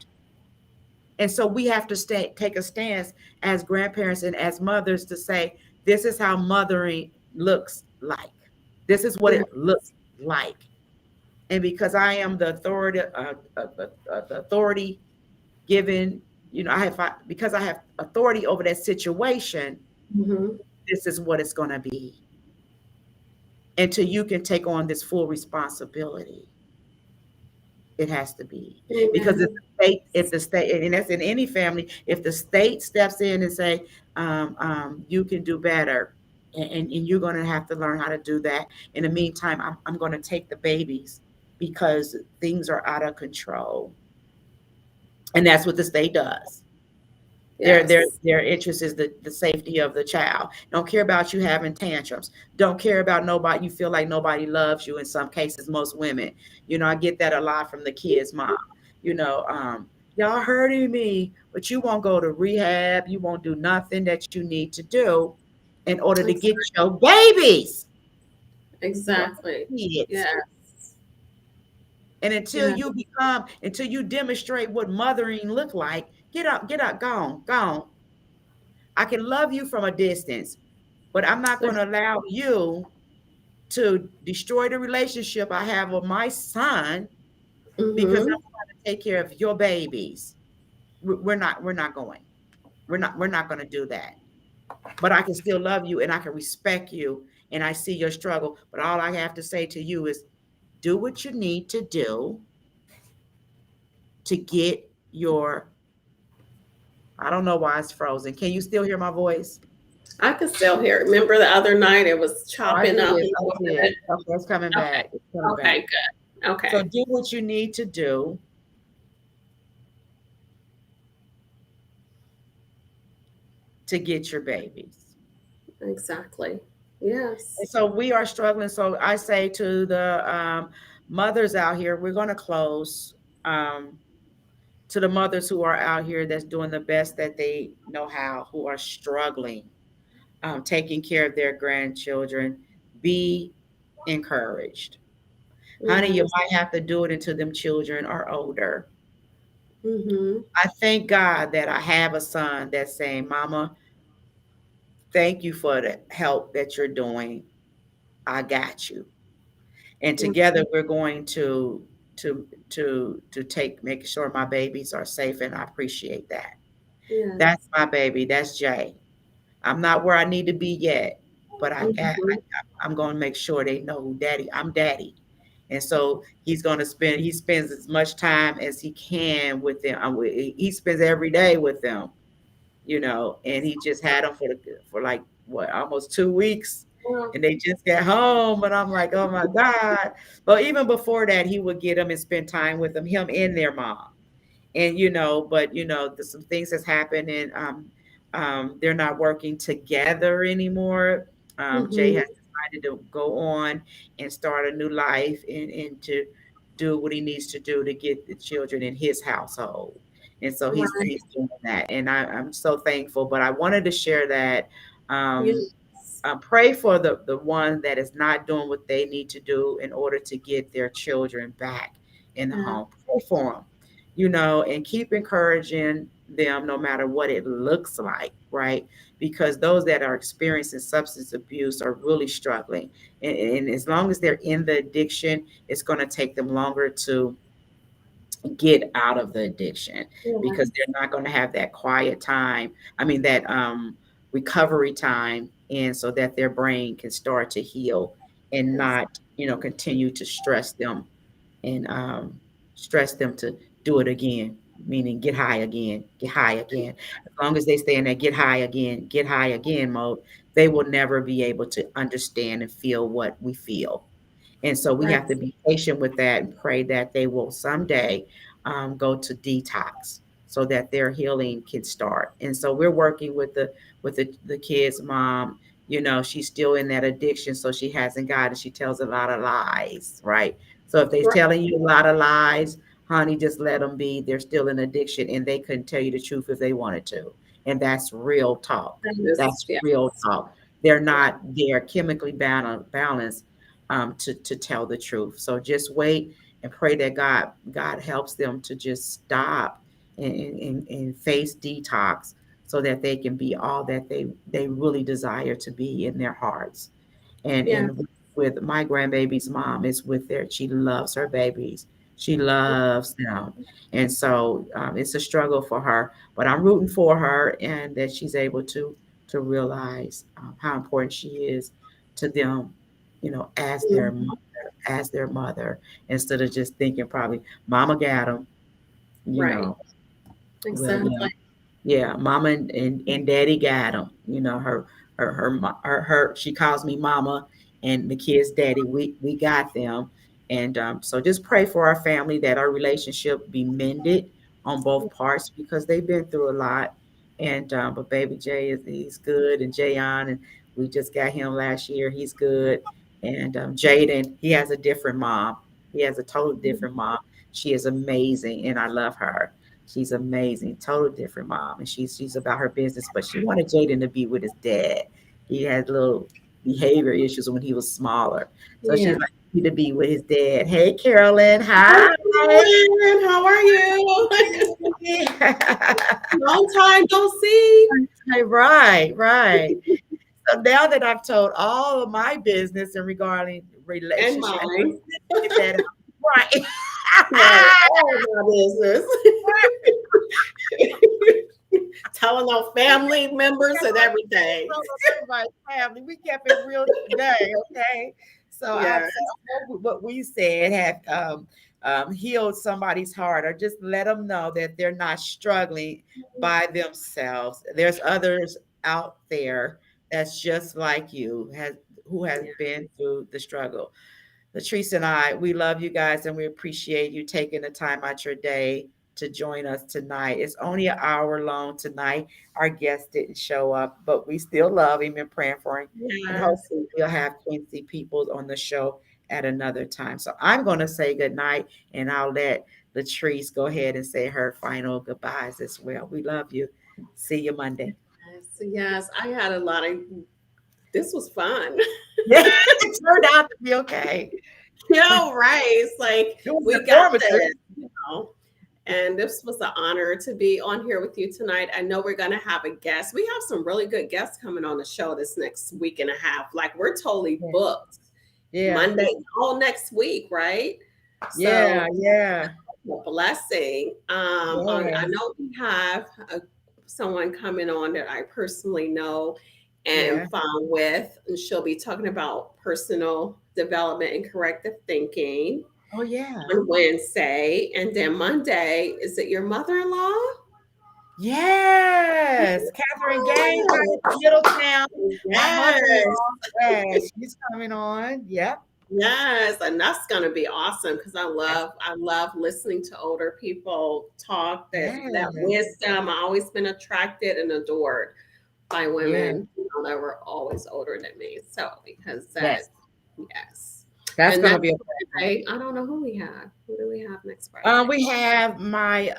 And so we have to take a stance as grandparents and as mothers to say, this is how mothering looks like. This is what it looks like. And because I am the authority given, because I have authority over that situation, this is what it's going to be. Until you can take on this full responsibility. It has to be. Amen. Because if the state, and that's in any family, if the state steps in and say, you can do better, and you're going to have to learn how to do that. In the meantime, I'm going to take the babies because things are out of control. And that's what the state does. Yes. Their interest is the safety of the child. Don't care about you having tantrums. Don't care about nobody. You feel like nobody loves you in some cases, most women. I get that a lot from the kids' mom. Y'all hurting me, but you won't go to rehab. You won't do nothing that you need to do in order to get your babies. Exactly. Yes. And until you demonstrate what mothering look like, get up, go on. I can love you from a distance, but I'm not going to allow you to destroy the relationship I have with my son because I'm trying to take care of your babies. We're not going. We're not going to do that. But I can still love you and I can respect you and I see your struggle. But all I have to say to you is do what you need to do to get your, I don't know why it's frozen. Can you still hear my voice? I can still hear it. Remember the other night it was chopping up. Okay, it's coming back. Okay, good. Okay. So do what you need to do to get your babies. Exactly. Yes. And so we are struggling. So I say to the mothers out here, we're going to close. To the mothers who are out here that's doing the best that they know how, who are struggling, taking care of their grandchildren, be encouraged. Honey, you might have to do it until them children are older. I thank God that I have a son that's saying, Mama, thank you for the help that you're doing. I got you. And together we're going to make sure my babies are safe, and I appreciate that. Yes. That's my baby. That's Jay. I'm not where I need to be yet, but I'm going to make sure they know who I'm daddy. And so he spends as much time as he can with them. He spends every day with them, and he just had them for like what, almost 2 weeks. Well, And they just got home, and I'm like, oh my God. But even before that, he would get them and spend time with them, him and their mom. And but there's some things that's happened, and they're not working together anymore. Jay mhm. has decided to go on and start a new life, and to do what he needs to do to get the children in his household. And so Right. he's doing that, and I'm so thankful. But I wanted to share that. um, Yes. Pray for the one that is not doing what they need to do in order to get their children back in the Yeah. home. Pray for them, and keep encouraging them no matter what it looks like, right? Because those that are experiencing substance abuse are really struggling. And as long as they're in the addiction, it's going to take them longer to get out of the addiction, Yeah. because they're not going to have that quiet time. I mean, that recovery time, and so that their brain can start to heal and Yes. not, continue to and stress them to do it again, meaning get high again. As long as they stay in that get high again mode, they will never be able to understand and feel what we feel. And so we Right. have to be patient with that and pray that they will someday go to detox so that their healing can start. And so we're working with the kid's mom. She's still in that addiction, so she hasn't got it. She tells a lot of lies, right? So if they're Right. telling you a lot of lies, honey, just let them be. They're still in addiction, and they couldn't tell you the truth if they wanted to. And that's real talk. That is, That's yeah. real talk. They're Yeah. not, they're chemically balanced to tell the truth. So just wait and pray that God helps them to just stop and face detox, so that they can be all that they really desire to be in their hearts. And Yeah. with my grandbaby's mom, is with their she loves her babies. She loves them. And so it's a struggle for her, but I'm rooting for her, and that she's able to realize how important she is to them, Mhm. as their mother, instead of just thinking probably mama got them, you Right. know. Well, Exactly. yeah, mama and daddy got them. She calls me mama, and the kids daddy. We got them. And so just pray for our family, that our relationship be mended on both parts, because they've been through a lot. And but baby Jay he's good, and Jayon, and we just got him last year. He's good. And Jaden, he has a different mom. He has a totally different mom. She is amazing, and I love her. She's amazing, total different mom, and she's about her business. But she wanted Jaden to be with his dad. He had little behavior issues when he was smaller, so Yeah. she's like, "He to be with his dad." Hey, Carolyn, Hi, hi. Carolyn. How are you? Long time no see. Right, right. So now that I've told all of my business in regarding And relationship, mine. get that out. Right. Right. All my business. Telling our family members and everything. My family, we kept it real today, okay? So I Yes. hope what we said had healed somebody's heart, or just let them know that they're not struggling by themselves. There's others out there that's just like you, who has Yeah. been through the struggle. Latrice and I, we love you guys, and we appreciate you taking the time out your day to join us tonight. It's only an hour long tonight. Our guest didn't show up, but we still love him and praying for him. And Yes. hopefully we'll have Quincy Peoples on the show at another time. So I'm going to say good night, and I'll let Latrice go ahead and say her final goodbyes as well. We love you. See you Monday. Yes. I had a lot of, this was fun. Yeah, it turned out to be okay. Right. It's like, It was we got informative. this. And this was an honor to be on here with you tonight. I know we're going to have a guest. We have some really good guests coming on the show this next week and a half. Like, we're totally booked Yeah, Monday, all next week, right? yeah, So, yeah, a blessing. I yeah, know we have someone coming on that I personally know and yeah. found with, and she'll be talking about personal Development and Corrective Thinking Oh yeah. on Wednesday. And then Monday, is it your mother-in-law? Yes, Catherine Gaines out of Middletown. My Yes. mother-in-law, yes, she's coming on. Yep. Yes, and that's gonna be awesome because I love listening to older people talk. That Yes. wisdom. I always been attracted and adored by women that were always older than me. So because that, yes, That's And gonna that's be a Friday. I don't know who we have. Who do we have next Friday? we have my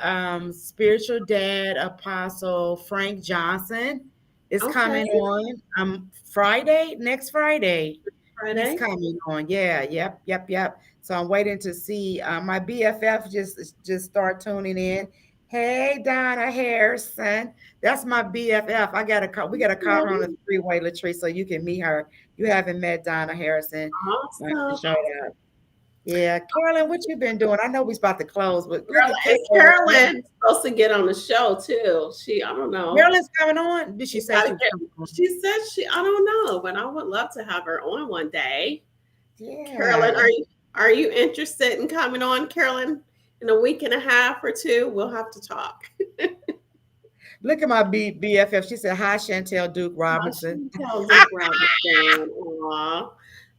spiritual dad, Apostle Frank Johnson, is coming Okay. on Friday, next Friday. Friday. He's coming on. Yeah, yep. So I'm waiting to see my BFF just start tuning in. Hey, Donna Harrison. That's my BFF. I got to call. We got to call her on the three-way, Latrice, so you can meet her. You haven't met Donna Harrison. Awesome. Show up. Yeah, Carolyn, what you been doing? I know we's about to close, but Is Carolyn supposed to get on the show too? I don't know. Carolyn's coming on. Did she say she was coming on? She said I don't know, but I would love to have her on one day. Yeah. Carolyn, are you interested in coming on, Carolyn? In a week and a half or two, we'll have to talk. Look at my BFF. She said, "Hi, Chantel Duke Robinson." Chantel Duke Robinson. Aw,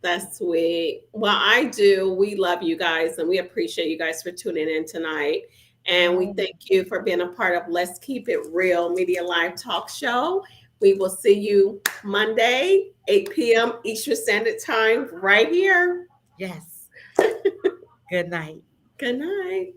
that's sweet. Well, I do. We love you guys, and we appreciate you guys for tuning in tonight. And we thank you for being a part of Let's Keep It Real Media Live Talk Show. We will see you Monday, 8 p.m. Eastern Standard Time, right here. Yes. Good night. Good night.